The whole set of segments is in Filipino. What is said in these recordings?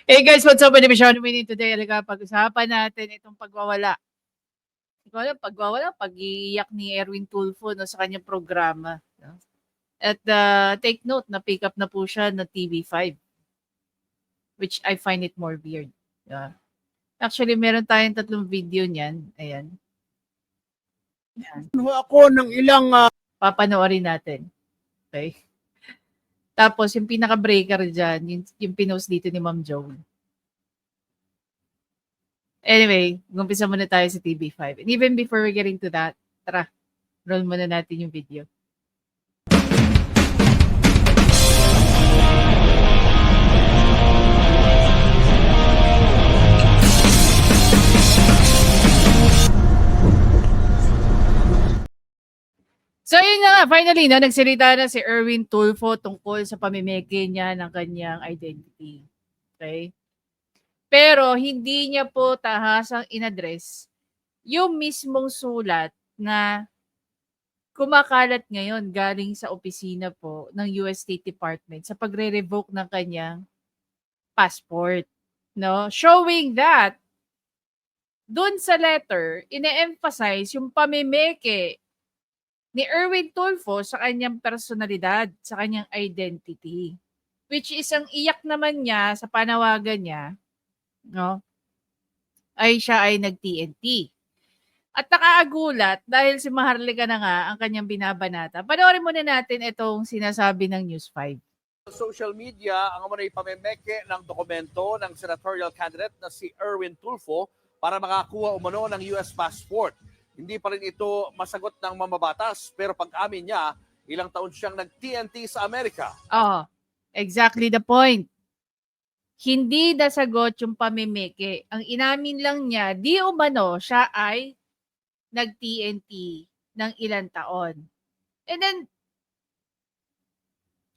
Hey guys, what's up? Ano ba siya today? Alaga, pag-usapan natin itong pagwawala. Hindi ko alam, pagwawala, pag-iiyak ni Erwin Tulfo no, sa kanyang programa. No? At take note, na-pick up na po siya ng TV5, which I find it more weird. Yeah. Actually, meron tayong tatlong video niyan. Ayan. Ayan. Ako ng ilang Papanoorin natin. Okay? Tapos, yung pinaka-breaker dyan, yung pinost dito ni Ma'am Joan. Anyway, gumpisa muna tayo sa TV5. And even before we get into that, tara, roll muna natin yung video. So yun na nga, finally, no, nagsalita na si Erwin Tulfo tungkol sa pamimeke niya ng kanyang identity. Okay? Pero hindi niya po tahasang inaddress yung mismong sulat na kumakalat ngayon galing sa opisina po ng US State Department sa pagre-revoke ng kanyang passport. No? Showing that dun sa letter, ine-emphasize yung pamimeke ni Erwin Tulfo sa kanyang personalidad, sa kanyang identity. Which is ang iyak naman niya sa panawagan niya, no? Ay siya ay nag-TNT. At nakaagulat dahil si Maharlika na nga ang kanyang binabanata. Panoorin muna natin itong sinasabi ng News 5. social media ang umunay pamemeke ng dokumento ng senatorial candidate na si Erwin Tulfo para makakuha umano ng US passport. Hindi pa rin ito masagot ng mamabatas pero pag-amin niya, ilang taon siyang nag-TNT sa Amerika. Oh, exactly the point. Hindi nasagot yung pamimeke. Ang inamin lang niya, di umano siya ay nag-TNT ng ilang taon. And then,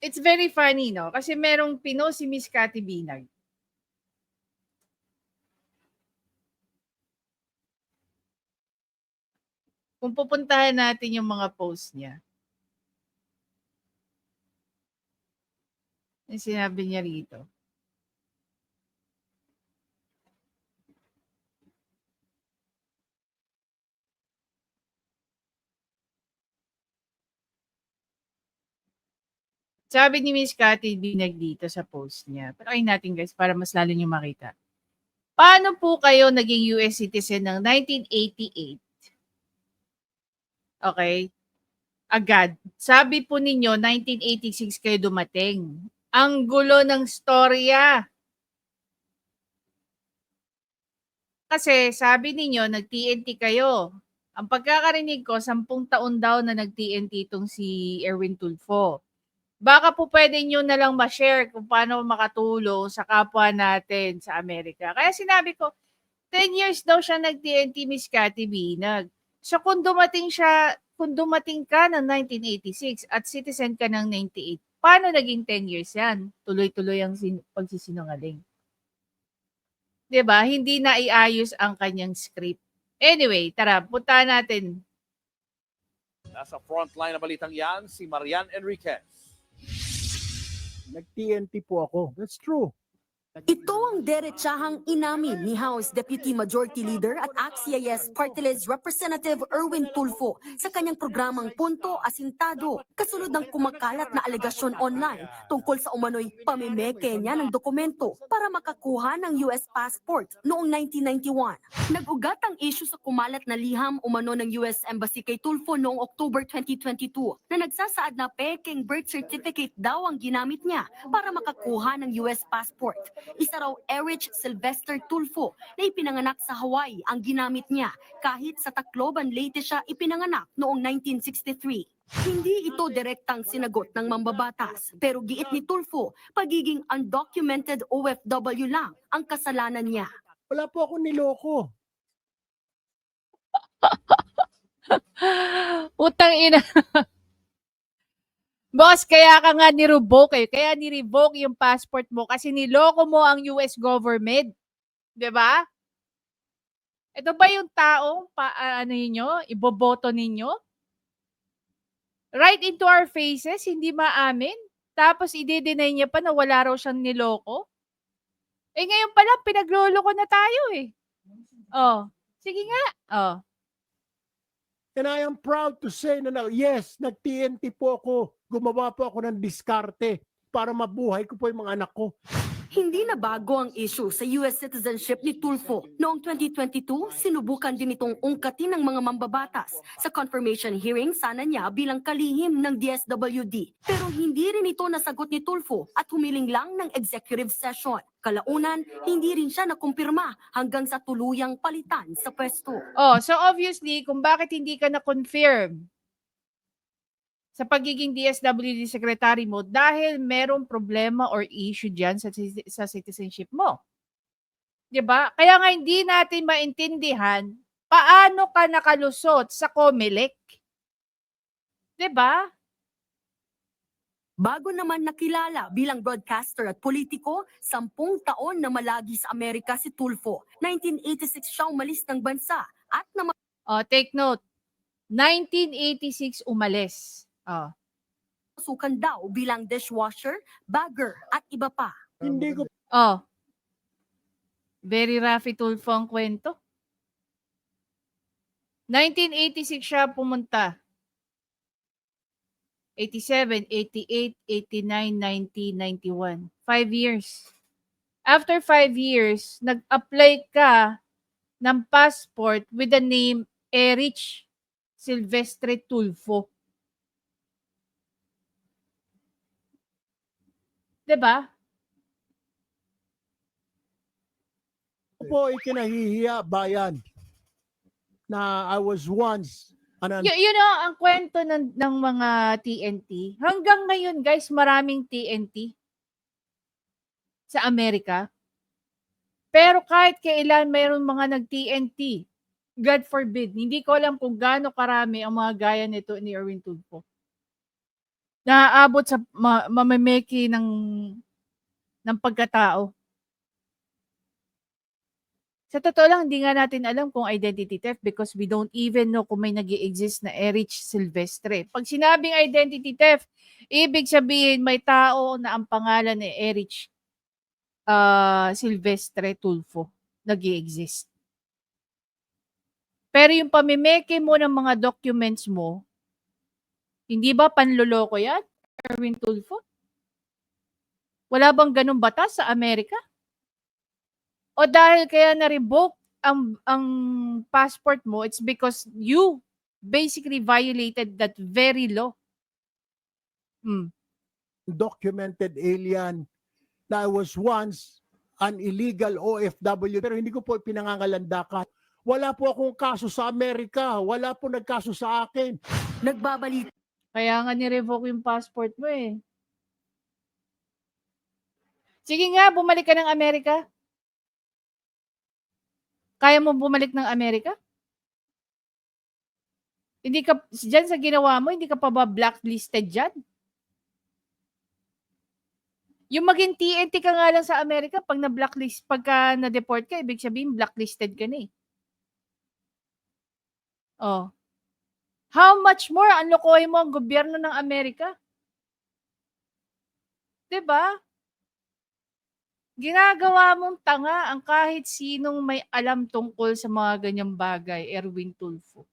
it's very funny, no? Kasi merong pinost si Miss Cathy Binag. Kung pupuntahan natin yung mga post niya. Yung sinabi niya rito. Sabi ni Miss Cathy Binag dito sa post niya. Patayin natin guys para mas lalo niyo makita. Paano po kayo naging US citizen ng 1988? Okay? Agad. Sabi po ninyo, 1986 kayo dumating. Ang gulo ng storya. Kasi sabi ninyo, nag-TNT kayo. Ang pagkakarinig ko, 10 taon daw na nag-TNT itong si Erwin Tulfo. Baka po pwede nyo na lang ma-share kung paano makatulong sa kapwa natin sa Amerika. Kaya sinabi ko, 10 years daw siya nag-TNT, Miss Cathy Binag. So kung dumating ka ng 1986 at citizen ka ng 98, paano naging 10 years yan? Tuloy-tuloy ang pagsisinungaling. 'Di ba? Hindi na iayos ang kanyang script. Anyway, tara, punta natin. Nasa frontline na balitang yan, si Marian Enriquez. Nag-TNT po ako. That's true. Ito ang derechahang inamin ni House Deputy Majority Leader at ACT-CIS Party List Representative Erwin Tulfo sa kanyang programang Punto Asintado kasunod ng kumakalat na alegasyon online tungkol sa umano'y pamimeke niya ng dokumento para makakuha ng US passport noong 1991. Nag-ugat ang issue sa kumalat na liham umano ng US Embassy kay Tulfo noong October 2022 na nagsasaad na peking birth certificate daw ang ginamit niya para makakuha ng US passport. Isa raw Erich Sylvester Tulfo na ipinanganak sa Hawaii ang ginamit niya kahit sa Tacloban Leyte siya ipinanganak noong 1963. Hindi ito direktang sinagot ng mambabatas pero giit ni Tulfo pagiging undocumented OFW lang ang kasalanan niya. Wala po ako niloko. Utang ina. Boss, kaya ka nga ni-revoke eh. Kaya ni-revoke yung passport mo kasi niloko mo ang US government. 'Di ba? Ito ba yung taong ano ninyo, iboboto ninyo? Right into our faces, hindi maamin. Tapos i-deny niya pa na wala raw siyang niloko. Eh ngayon pala, pinagloloko na tayo eh. Oh, sige nga. Oh. And I am proud to say yes, nag-TNT po ako. Gumawa po ako ng diskarte para mabuhay ko po yung mga anak ko. Hindi na bago ang issue sa US citizenship ni Tulfo. Noong 2022, sinubukan din itong ungkatin ng mga mambabatas sa confirmation hearing sana niya bilang kalihim ng DSWD. Pero hindi rin ito nasagot ni Tulfo at humiling lang ng executive session. Kalaunan, hindi rin siya nakumpirma hanggang sa tuluyang palitan sa pwesto. Oh, so obviously, kung bakit hindi ka na-confirm sa pagiging DSWD secretary mo dahil merong problema or issue diyan sa citizenship mo. 'Di ba? Kaya nga hindi natin maintindihan paano ka nakalusot sa COMELEC. 'Di ba? Bago naman nakilala bilang broadcaster at politiko, 10 taon na malagi sa Amerika si Tulfo. 1986 siya umalis ng bansa at Oh, take note. 1986 umalis. Oh. namasukan daw bilang dishwasher, bagger at iba pa. Hindi ko Oh. Very Raffy Tulfo ang kwento. 1986 siya pumunta. 87, 88, 89, 90, 91. 5 years. After 5 years, nag-apply ka ng passport with the name Erich Silvestre Tulfo. 'Di ba? po ikinahihiya bayan na I was once You know, ang kwento ng mga TNT, hanggang ngayon guys, maraming TNT sa Amerika. Pero kahit kailan mayroong mga nag-TNT, God forbid, hindi ko alam kung gaano karami ang mga gaya nito ni Erwin Tulfo. Naaabot sa mamemeki ng pagkatao. Sa totoo lang, hindi nga natin alam kung identity theft because we don't even know kung may nag-i-exist na Erich Silvestre. Pag sinabing identity theft, ibig sabihin may tao na ang pangalan ni Erich Silvestre Tulfo nag-i-exist. Pero yung pamimeke mo ng mga documents mo, hindi ba panloloko yan, Erwin Tulfo? Wala bang ganun batas sa Amerika? O dahil kaya na-revoke ang passport mo, it's because you basically violated that very law. documented alien na I was once an illegal OFW pero hindi ko po pinangangalandakan. Wala po akong kaso sa Amerika. Wala po nagkaso sa akin. Nagbabalita Kaya nga ni-revoke yung passport mo eh. Sige nga, bumalik ka ng Amerika. Kaya mo bumalik ng Amerika? Hindi ka, dyan sa ginawa mo, hindi ka pa ba blacklisted dyan? Yung maging TNT ka nga lang sa Amerika, pag na-blacklist, pagka na-deport ka, ibig sabihin blacklisted ka na eh. Oh. How much more ang lokohin mo ang gobyerno ng Amerika? 'Di ba? Ginagawa mong tanga ang kahit sinong may alam tungkol sa mga ganyang bagay, Erwin Tulfo.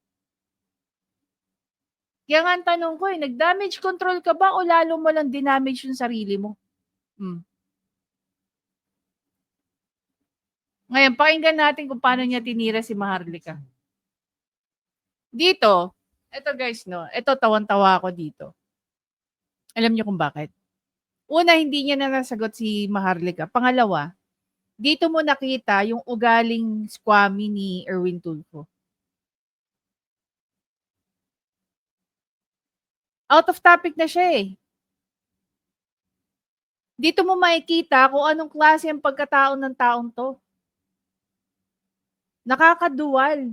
Kaya nga ang tanong ko nag-damage control ka ba o lalo mo lang dinamage yung sarili mo? Ngayon, pakinggan natin kung paano niya tinira si Maharlika. Dito, eto guys, no, eto tawan-tawa ako dito. Alam niyo kung bakit? Una, hindi niya na nasagot si Maharlika. Pangalawa, dito mo nakita yung ugaling squammy ni Erwin Tulfo. Out of topic na siya eh. Dito mo makikita kung anong klase ang pagkatao ng taong to. Nakakaduwal.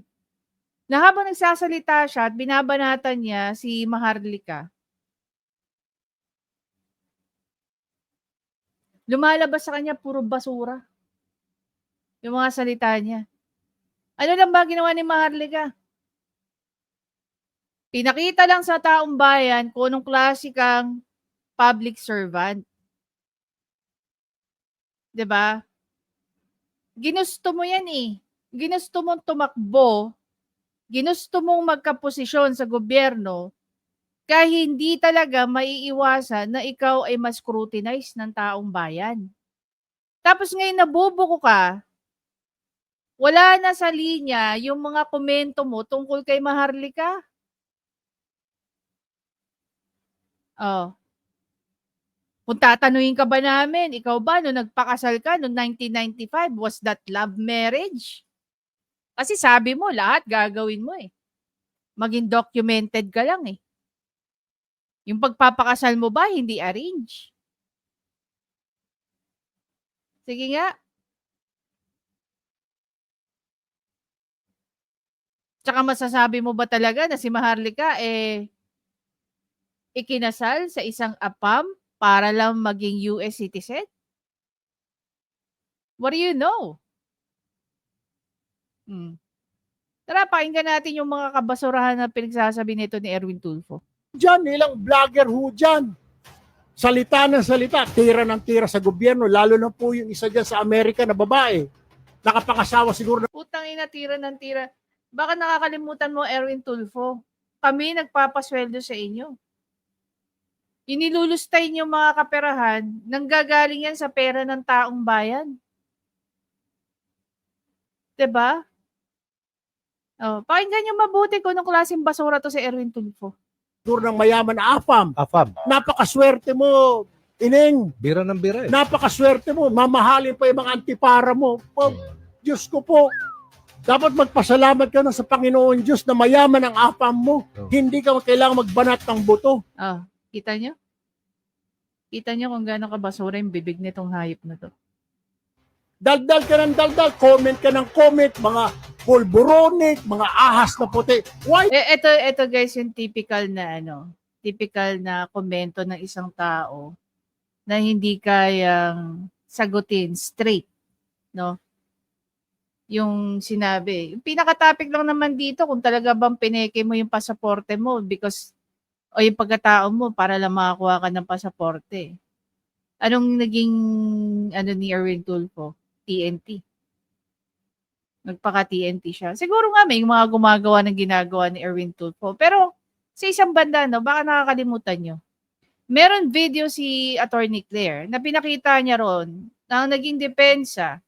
Na habang nagsasalita siya at binabanatan niya si Maharlika, lumalabas sa kanya puro basura. Yung mga salita niya. Ano lang ba ginawa ni Maharlika? Pinakita lang sa taong bayan kung anong klase kang public servant. 'Di ba? Ginusto mo yan eh. Ginusto mong tumakbo, ginusto mong magkaposisyon sa gobyerno, kaya hindi talaga maiiwasan na ikaw ay mas scrutinize ng taong bayan. Tapos ngayon nabubuko ka, wala na sa linya yung mga komento mo tungkol kay Maharlika. Oh. Kung tatanungin ka ba namin, ikaw ba nung nagpakasal ka noong 1995, was that love marriage? Kasi sabi mo, lahat gagawin mo eh. Maging documented ka lang eh. Yung pagpapakasal mo ba, hindi arrange? Sige nga. Tsaka masasabi mo ba talaga na si Maharlika ikinasal sa isang APAM para lang maging US citizen? What do you know? Tara, pakinggan natin yung mga kabasurahan na pinagsasabi nito ni Erwin Tulfo. Diyan, ilang vlogger ho dyan. Salita ng salita, tira ng tira sa gobyerno, lalo na po yung isa dyan sa Amerika na babae. Nakapangasawa siguro na Putang ina, tira ng tira. Baka nakakalimutan mo, Erwin Tulfo. Kami nagpapasweldo sa inyo. Inilulustay niyo mga kaperahan, nanggagaling yan sa pera ng taong bayan. 'Di ba? Oh, pakinggan niyo mabuti kung anong klaseng basura to si Erwin Tulfo. ng mayaman na AFAM. AFAM. Napakaswerte mo, Ineng. Bira ng bira eh. Napakaswerte mo. Mamahalin pa yung mga antipara mo. Oh, Diyos ko po. Dapat magpasalamat ka na sa Panginoon Diyos na mayaman ang AFAM mo. Oh. Hindi ka kailangang magbanat ng buto. Oh, kita niyo? Kita niyo kung gaano kabasura yung bibig nitong hayop na to. Daldal ka ng daldal, comment ka ng comment, mga pulburonik, mga ahas na puti. Why? Ito guys yung typical na komento ng isang tao na hindi kayang sagutin straight, no? Yung sinabi, yung pinaka-topic lang naman dito kung talaga bang pineke mo yung pasaporte mo because o yung pagkatao mo para lang makakuha ka ng pasaporte. Anong naging ni Erwin Tulfo? TNT. Nagpaka-TNT siya. Siguro nga may mga gumagawa ng ginagawa ni Erwin Tulfo. Pero sa isang banda, no, baka nakakalimutan nyo. Meron video si Attorney Claire na pinakita niya ron na ang naging depensa.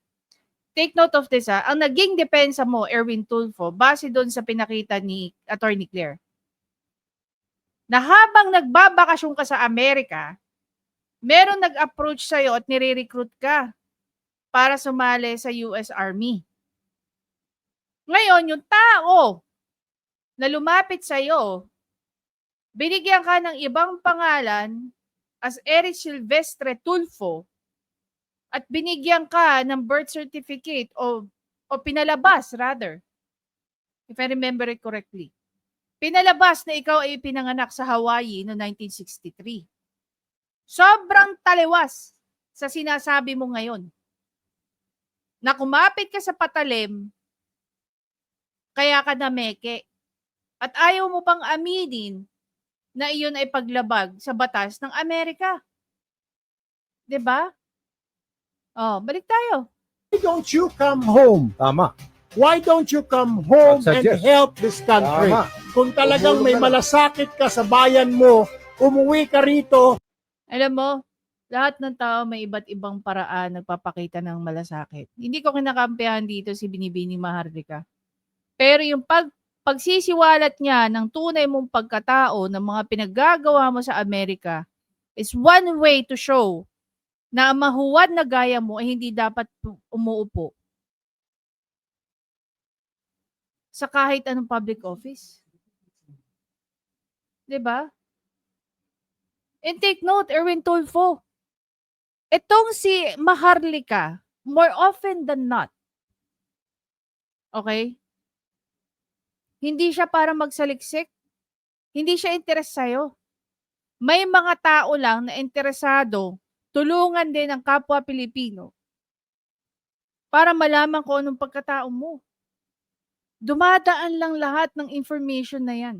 Take note of this ang naging depensa mo, Erwin Tulfo, base doon sa pinakita ni Attorney Claire. Na habang nagbabakasyon ka sa Amerika, meron nag-approach sa'yo at nire-recruit ka para sumali sa US Army. Ngayon, yung tao na lumapit sa'yo, binigyan ka ng ibang pangalan as Eric Silvestre Tulfo at binigyan ka ng birth certificate o pinalabas rather, if I remember it correctly. Pinalabas na ikaw ay pinanganak sa Hawaii noong 1963. Sobrang taliwas sa sinasabi mo ngayon. Na kumapit ka sa patalim, kaya ka nameke. At ayaw mo pang aminin na iyon ay paglabag sa batas ng Amerika. 'Di ba? Oh, balik tayo. Why don't you come home? Tama. Why don't you come home and Suggest. help this country? Tama. Kung talagang may Tumulong ka na. malasakit ka sa bayan mo, umuwi ka rito. Alam mo, lahat ng tao may iba't ibang paraan nagpapakita ng malasakit. Hindi ko kinakampihan dito si Binibining Maharlika. Pero yung pagsisiwalat niya ng tunay mong pagkatao ng mga pinaggagawa mo sa Amerika is one way to show na ang mahuwad na gaya mo ay hindi dapat umuupo sa kahit anong public office. 'Di ba? And take note, Erwin Tulfo, itong si Maharlika, more often than not, okay? Hindi siya para magsaliksik. Hindi siya interes sa'yo. May mga tao lang na interesado, tulungan din ang kapwa Pilipino para malaman kung anong pagkatao mo. Dumadaan lang lahat ng information na yan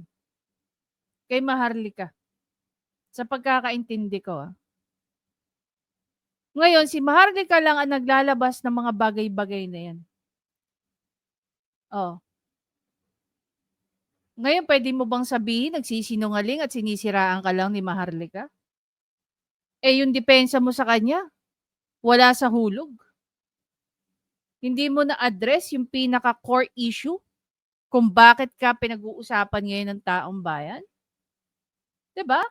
kay Maharlika. Sa pagkakaintindi ko. Ngayon, si Maharlika lang ang naglalabas ng mga bagay-bagay na yan. Oh. Ngayon, pwede mo bang sabihin nagsisinungaling at sinisiraan ka lang ni Maharlika? Eh, yung depensa mo sa kanya, wala sa hulog. Hindi mo na-address yung pinaka-core issue kung bakit ka pinag-uusapan ngayon ng taong bayan. 'Di ba?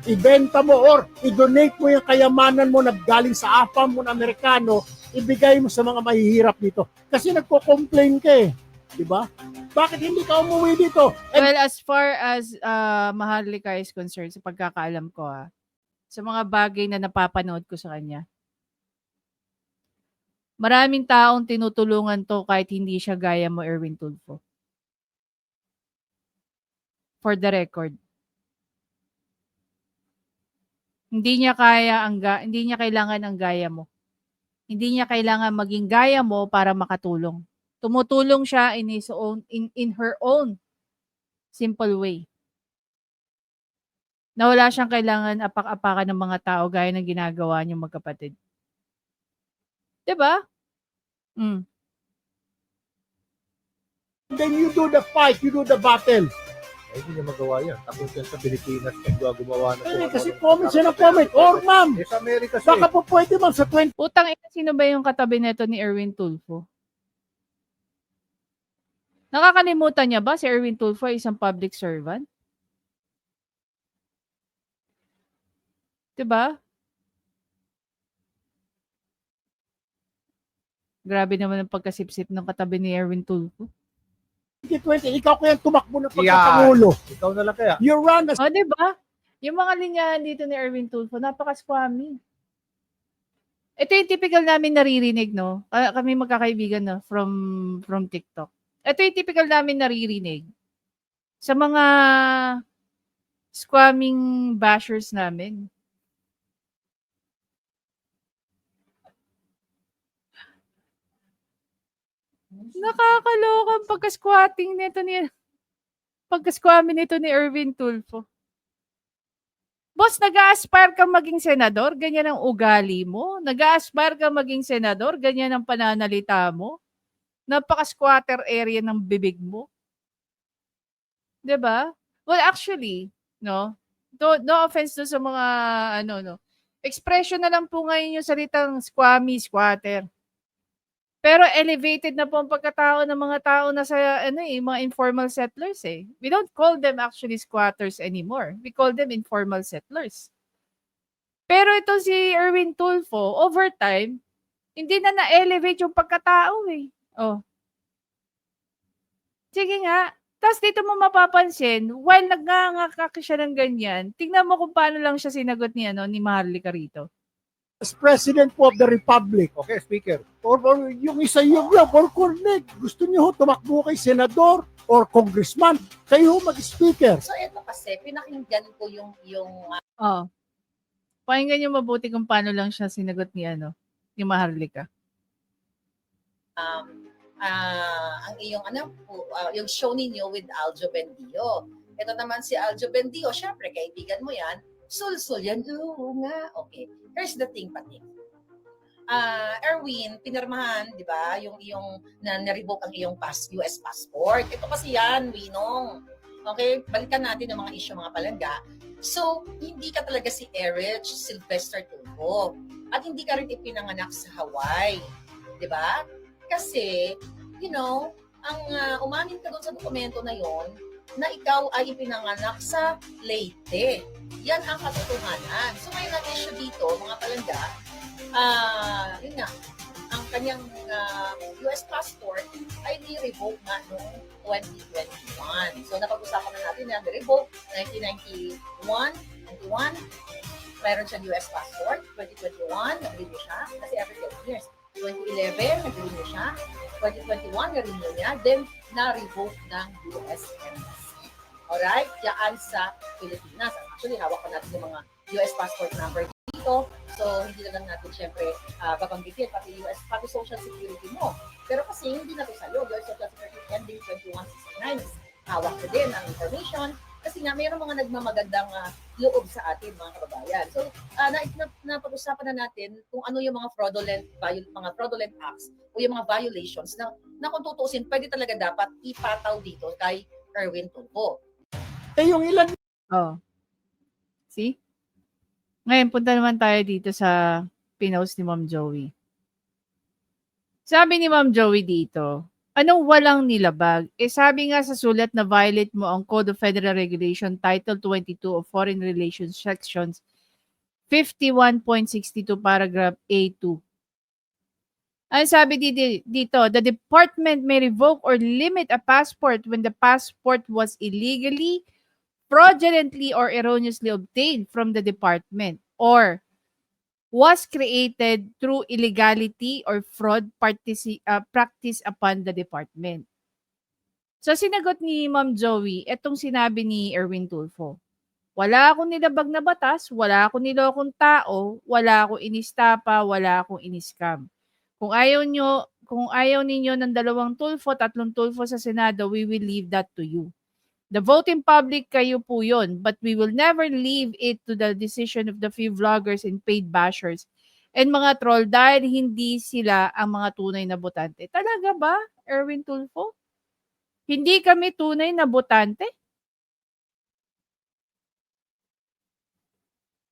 Ibenta mo or i-donate mo yung kayamanan mo na galing sa AFAM mo na Amerikano, ibigay mo sa mga mahihirap dito. Kasi nagko-complain ka eh. Diba? Bakit hindi ka umuwi dito? Well, as far as Maharlika is concerned, sa pagkakaalam ko sa mga bagay na napapanood ko sa kanya, maraming taong tinutulungan to kahit hindi siya gaya mo, Erwin Tulfo. For the record. Hindi niya kailangan ang gaya mo. Hindi niya kailangan maging gaya mo para makatulong. Tumutulong siya in her own simple way. Na wala siyang kailangan apak-apakan ng mga tao gaya ng ginagawa niyong magkapatid. 'Di ba? Then you do the fight, you do the battle. Hindi niya magawa yan. Tapos yan sa Pilipinas, gumawa na po. Kasi comment siya ng comment. Or ma'am, Sa Amerika baka po pwede ma'am sa 20 Putang ina, sino ba yung katabi nito ni Erwin Tulfo? Nakakalimutan niya ba si Erwin Tulfo ay isang public servant? 'Di ba? Grabe naman ang pagkasipsip ng katabi ni Erwin Tulfo. 2020, ikaw kaya tumakbo ng pagkapangulo. Ikaw na lang kaya. You run as O, 'di ba? Yung mga linyahan dito ni Erwin Tulfo, napaka-squammy. Ito yung typical namin naririnig, no? Kami magkakaibigan, no? From TikTok. Ito yung typical namin naririnig sa mga squamming bashers namin. Nakakaloka ang pagka-squamming nito ni Erwin Tulfo. Boss, nag-a-aspire ka maging senador, ganyan ang ugali mo. Nag-a-aspire ka maging senador, ganyan ang pananalita mo. Napaka-squatter area ng bibig mo. 'Di ba? Well, actually, no offense to sa mga expression na lang po ngayon yung salitang squammy, squatter. Pero elevated na po ang pagkatao ng mga tao na sa mga informal settlers eh. We don't call them actually squatters anymore. We call them informal settlers. Pero ito si Erwin Tulfo, over time, hindi na na-elevate yung pagkatao eh. Oh. Sige nga. Tapos dito mo mapapansin, while nagngangakak siya ng ganyan, tingnan mo kung paano lang siya sinagot ni Maharlika rito. President po of the Republic. Okay, speaker. Or yung isa yung love or connect. Gusto niyo ho tumakbo kay senador or congressman. Kayo ho mag-speaker. So ito kasi, pinakinggan ko yung Oh. Pakinggan niyo mabuti kung paano lang siya sinagot ni Maharlika. ang iyong yung show ninyo with Aljo Bendio. Ito naman si Aljo Bendio, syempre kaibigan mo yan. Sul-sul yan. Oo nga. Okay. Here's the thing, Pating. Erwin, pinirmahan, di ba, yung na-revoke ang iyong US passport. Ito kasi yan, Winong. Okay? Balikan natin yung mga issue, mga palangga. So, hindi ka talaga si Erich Sylvester Tulfo. At hindi ka rin ipinanganak sa Hawaii. Di ba? Kasi, ang umamin ka doon sa dokumento na yon na ikaw ay ipinanganak sa Leyte. Yan ang katotohanan. So ngayon ang issue dito, mga palangga, yun nga, ang kanyang US passport ay ni-revoke nga noong 2021. So napag-usapan na natin na ni-revoke 1991, meron siyang US passport, 2021, nag-renew siya, kasi every 10 years. 2011, nag-renew siya, 2021, na-renew niya, then na-revoke ng US Embassy. Alright? Yaan sa Pilipinas. Actually, hawak pa natin yung mga US passport number dito. So, hindi na lang natin syempre babanggitin pati US, pati social security mo. Pero kasi hindi na ito sa'yo. Your social security ending 2169. Hawak ko din ang information. Kasi nga, mayroong mga nagmamagandang loob sa atin, mga kababayan. So, napag-usapan na natin kung ano yung mga fraudulent acts o yung mga violations na kung tutuusin, pwede talaga dapat ipataw dito kay Erwin Tulfo. Yung ilan Oh. See? Ngayon, punta naman tayo dito sa pinost ni Ma'am Joey. Sabi ni Ma'am Joey dito, anong walang nilabag? Sabi nga sa sulat na violate mo ang Code of Federal Regulation Title 22 of Foreign Relations Sections 51.62 paragraph A2. Ang sabi dito, the department may revoke or limit a passport when the passport was illegally, fraudulently, or erroneously obtained from the department or was created through illegality or fraud practice upon the department. So sinagot ni Ma'am Joey, etong sinabi ni Erwin Tulfo. Wala akong nilabag na batas, wala akong nilokong tao, wala akong inistapa, wala akong iniscam. Kung ayaw ninyo ng 2 Tulfo, 3 Tulfo sa Senado, we will leave that to you. The voting public, kayo po yun. But we will never leave it to the decision of the few vloggers and paid bashers and mga troll dahil hindi sila ang mga tunay na botante. Talaga ba, Erwin Tulfo? Hindi kami tunay na botante?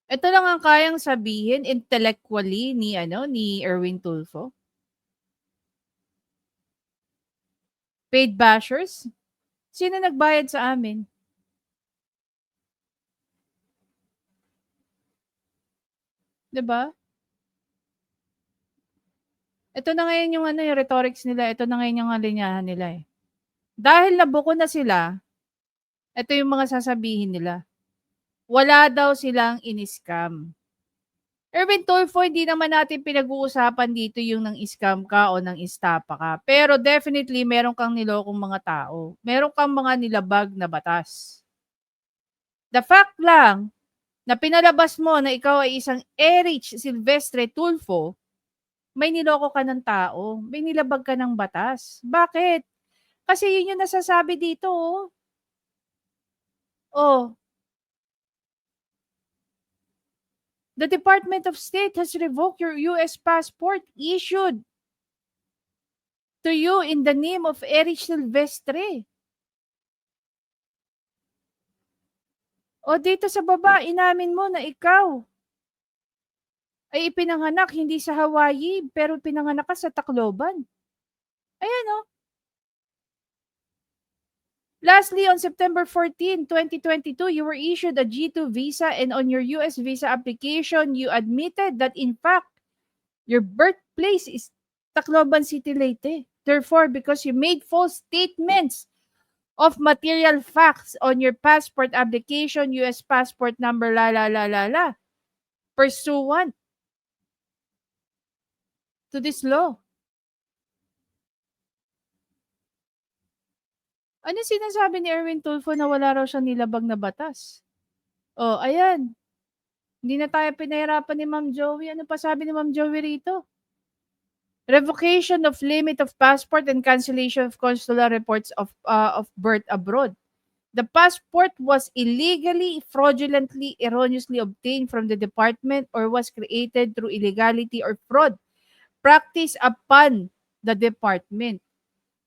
Ito lang ang kayang sabihin intellectually ni Erwin Tulfo. Paid bashers? Sino nagbayad sa amin? Diba? Ito na ngayon yung yung rhetorics nila, ito na ngayon yung linyahan nila eh. Dahil nabuko na sila, ito yung mga sasabihin nila. Wala daw silang in-scam. Erwin Tulfo, hindi naman natin pinag-uusapan dito yung nang scam ka o nang istapa ka. Pero definitely, meron kang nilokong mga tao. Meron kang mga nilabag na batas. The fact lang na pinalabas mo na ikaw ay isang Erich Silvestre Tulfo, may niloko ka ng tao. May nilabag ka ng batas. Bakit? Kasi yun yung nasasabi dito. Oh. The Department of State has revoked your U.S. passport issued to you in the name of Erich Silvestre. O dito sa baba, inamin mo na ikaw ay ipinanganak hindi sa Hawaii, pero pinanganak ka sa Tacloban. Ayan o. Lastly, on September 14, 2022, you were issued a G2 visa and on your US visa application, you admitted that in fact, your birthplace is Tacloban City, Leyte. Therefore, because you made false statements of material facts on your passport application, US passport number, pursuant to this law. Ano sinasabi ni Erwin Tulfo na wala raw siyang nilabag na batas? Oh, ayan. Hindi na tayo pinahirapan ni Ma'am Joey. Ano pa sabi ni Ma'am Joey rito? Revocation of limit of passport and cancellation of consular reports of birth abroad. The passport was illegally, fraudulently, erroneously obtained from the department or was created through illegality or fraud practiced upon the department.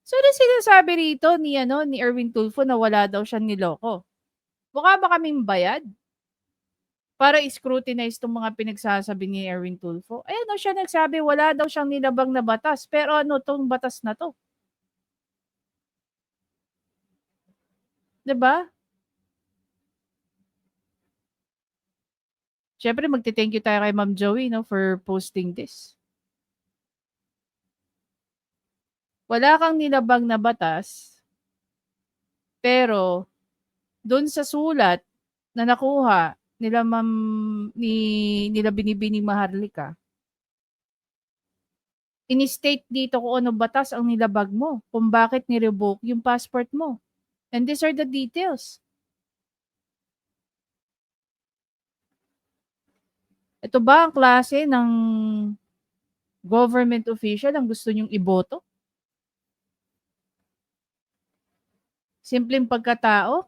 So, ano sinasabi rito ni Erwin Tulfo na wala daw siyang niloko? Mukha ba kaming bayad? Para scrutinize itong mga pinagsasabi ni Erwin Tulfo. Ayan siya nagsabi, wala daw siyang nilabag na batas. Pero ano tong batas na to? Diba? Siyempre, magti-thank you tayo kay Ma'am Joey for posting this. Wala kang nilabag na batas, pero doon sa sulat na nakuha nila nila Binibining Maharlika, in-state dito kung ano batas ang nilabag mo, kung bakit ni-revoke yung passport mo. And these are the details. Ito ba ang klase ng government official ang gusto nyong iboto? Simpleng pagkatao?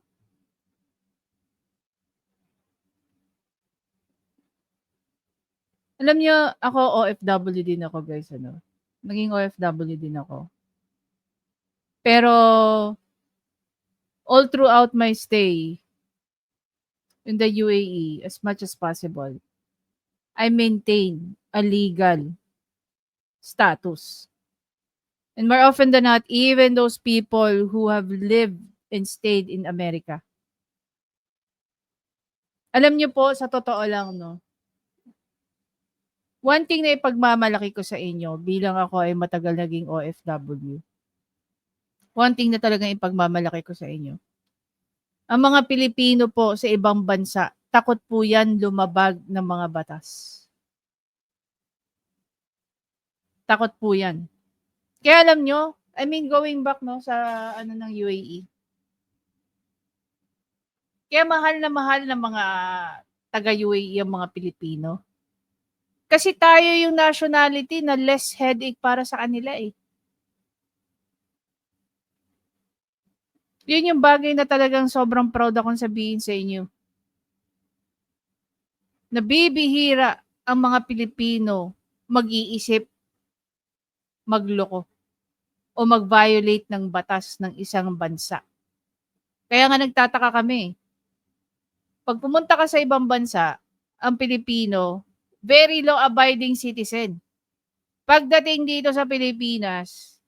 Alam niyo, ako OFW din ako, guys, ano. Naging OFW din ako. Pero all throughout my stay in the UAE, as much as possible, I maintain a legal status. And more often than not, even those people who have lived and stayed in America. Alam niyo po, sa totoo lang, no, one thing na ipagmamalaki ko sa inyo bilang ako ay matagal naging OFW. One thing na talagang ipagmamalaki ko sa inyo. Ang mga Pilipino po sa ibang bansa, takot po yan lumabag ng mga batas. Takot po yan. Kaya alam nyo, I mean going back no sa ano ng UAE. Kaya mahal ng mga taga UAE ang mga Pilipino. Kasi tayo yung nationality na less headache para sa kanila eh. Yun yung bagay na talagang sobrang proud akong sabihin sa inyo. Nabibihira ang mga Pilipino mag-iisip, magloko, o mag-violate ng batas ng isang bansa. Kaya nga nagtataka kami. Pag pumunta ka sa ibang bansa, ang Pilipino, very law-abiding citizen. Pagdating dito sa Pilipinas,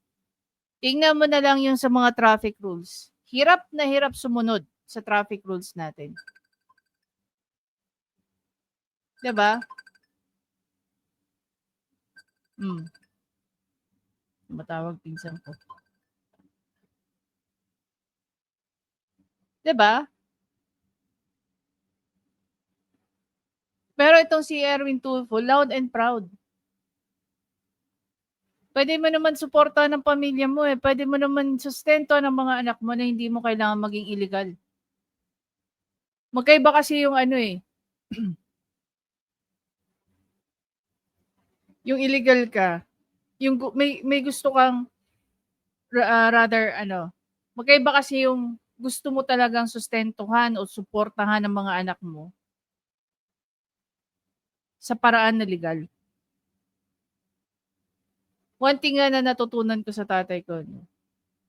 tingnan mo na lang yung sa mga traffic rules. Hirap na hirap sumunod sa traffic rules natin. Diba? Matawag pinsan ko. Diba? Pero itong si Erwin Tulfo, loud and proud. Pwede mo naman suporta ng pamilya mo eh. Pwede mo naman sustento ng mga anak mo na hindi mo kailangan maging illegal. Magkaiba kasi yung ano eh. Yung illegal ka, yung may gusto kang rather ano, magkaiba kasi yung gusto mo talagang sustentuhan o suportahan ng mga anak mo sa paraan na legal. One thing nga na natutunan ko sa tatay ko, no?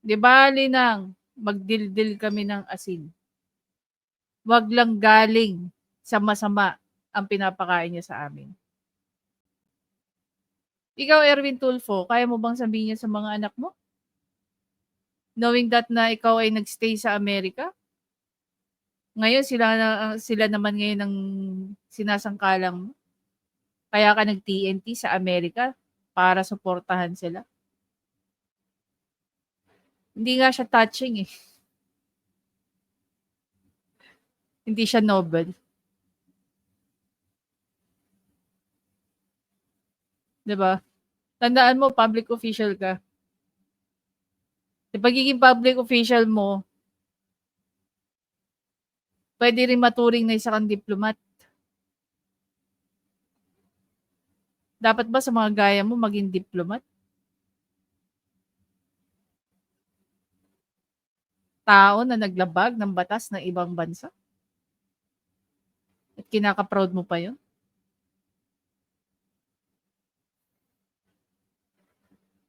Di bali nang magdildil kami ng asin. Wag lang galing sa masama ang pinapakain niya sa amin. Ikaw, Erwin Tulfo, kaya mo bang sabihin niya sa mga anak mo? Knowing that na ikaw ay nagstay sa Amerika? Ngayon, sila naman ngayon ang sinasangkalang mo. Kaya ka nag-TNT sa Amerika para suportahan sila. Hindi nga siya touching eh. Hindi siya noble. Diba? Tandaan mo, public official ka. Sa pagiging public official mo, pwede rin maturing na isa kang diplomat. Dapat ba sa mga gaya mo maging diplomat? Tao na naglabag ng batas ng ibang bansa? At kinaka-proud mo pa yun?